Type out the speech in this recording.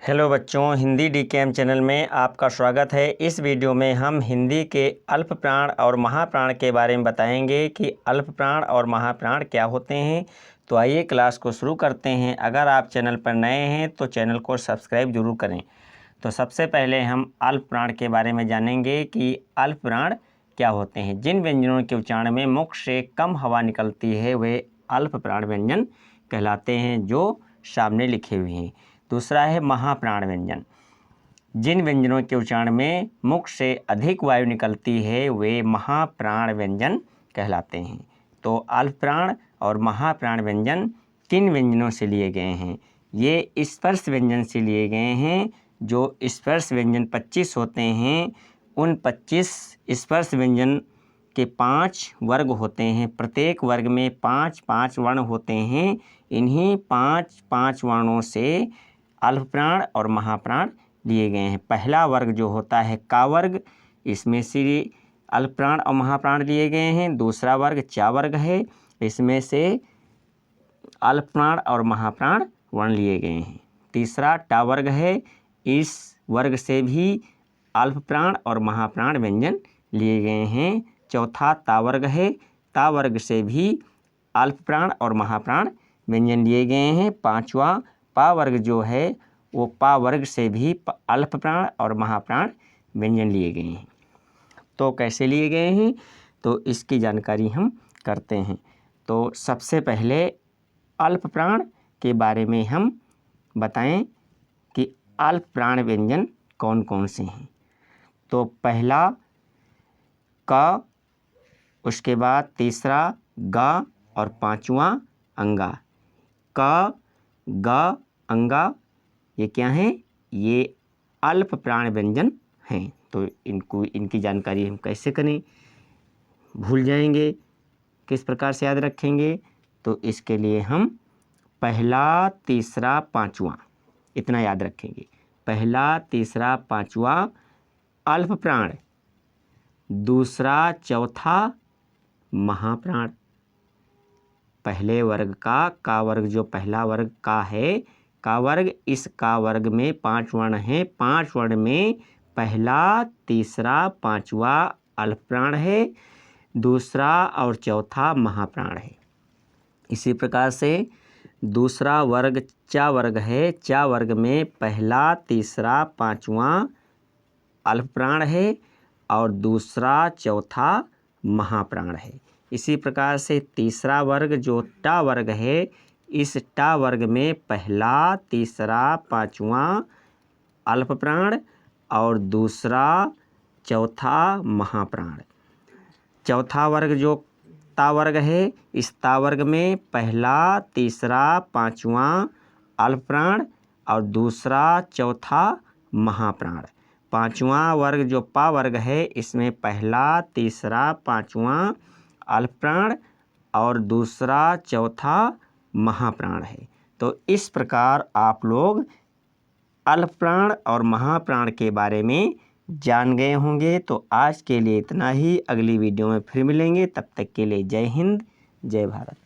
Hello बच्चों, Hindi डीकेएम channel में आपका स्वागत है। इस वीडियो में हम हिंदी के अल्प प्राण और महाप्राण के बारे में बताएंगे कि अल्प प्राण और महाप्राण क्या होते हैं। तो आइए क्लास को शुरू करते हैं। अगर आप चैनल पर नए हैं तो चैनल को सब्सक्राइब जरूर करें। तो सबसे पहले हम अल्प प्राण के बारे में जानेंगे कि अल्प प्राण क्या होते हैं। जिन व्यंजनों के उच्चारण में मुख से कम हवा निकलती है वे अल्प प्राण व्यंजन कहलाते हैं, जो सामने लिखे हुए हैं। दूसरा है महाप्राण व्यंजन। जिन व्यंजनों के उच्चारण में मुख से अधिक वायु निकलती है वे महाप्राण व्यंजन कहलाते हैं। तो अल्प प्राण और महाप्राण व्यंजन किन व्यंजनों से लिए गए हैं? ये स्पर्श व्यंजन से लिए गए हैं। जो स्पर्श व्यंजन 25 होते हैं, उन 25 स्पर्श व्यंजन के 5 वर्ग होते हैं। प्रत्येक वर्ग में 5-5 वर्ण होते हैं। इन्हीं 5-5 वर्णों से अल्प प्राण और महाप्राण लिए गए हैं। पहला वर्ग जो होता है का वर्ग, इसमें से अल्प प्राण और महाप्राण लिए गए हैं। दूसरा वर्ग चा वर्ग है, इसमें से अल्प प्राण और महाप्राण वर्ण लिए गए हैं। तीसरा टा वर्ग है, इस वर्ग से भी अल्प प्राण और महाप्राण व्यंजन लिए गए हैं। चौथा ता वर्ग है, ता वर्ग से भी अल्प प्राण और महाप्राण व्यंजन लिए गए हैं। पांचवा पा वर्ग जो है वो पा वर्ग से भी अल्प प्राण और महाप्राण व्यंजन लिए गए हैं। तो कैसे लिए गए हैं तो इसकी जानकारी हम करते हैं। तो सबसे पहले अल्प प्राण के बारे में हम बताएं कि अल्प प्राण व्यंजन कौन कौन से हैं। तो पहला क, उसके बाद तीसरा गा और पांचवा अंगा। क, ग, अंगा ये क्या हैं? ये अल्प प्राण व्यंजन हैं। तो इनकी जानकारी हम कैसे करें? भूल जाएंगे, किस प्रकार से याद रखेंगे? तो इसके लिए हम पहला तीसरा पांचवा इतना याद रखेंगे। पहला तीसरा पांचवा अल्प प्राण, दूसरा चौथा महाप्राण। पहले वर्ग का वर्ग जो पहला वर्ग का है, का वर्ग, इस का वर्ग में 5 वर्ण हैं। 5 वर्ण में पहला तीसरा पांचवा अल्प प्राण है, दूसरा और चौथा महाप्राण है। इसी प्रकार से दूसरा वर्ग चा वर्ग है। चा वर्ग में पहला तीसरा पांचवा अल्प प्राण है और दूसरा चौथा महाप्राण है। इसी प्रकार से तीसरा वर्ग जो टा वर्ग है, इस टा वर्ग में पहला तीसरा पांचवा अल्प प्राण और दूसरा चौथा महाप्राण। चौथा वर्ग जो ता वर्ग है, इस ता वर्ग में पहला तीसरा पांचवा अल्प प्राण और दूसरा चौथा महाप्राण। पांचवा वर्ग जो पा वर्ग है, इसमें पहला तीसरा पांचवा अल्प प्राण और दूसरा चौथा महाप्राण है। तो इस प्रकार आप लोग अल्प प्राण और महाप्राण के बारे में जान गए होंगे। तो आज के लिए इतना ही। अगली वीडियो में फिर मिलेंगे। तब तक के लिए जय हिंद, जय भारत।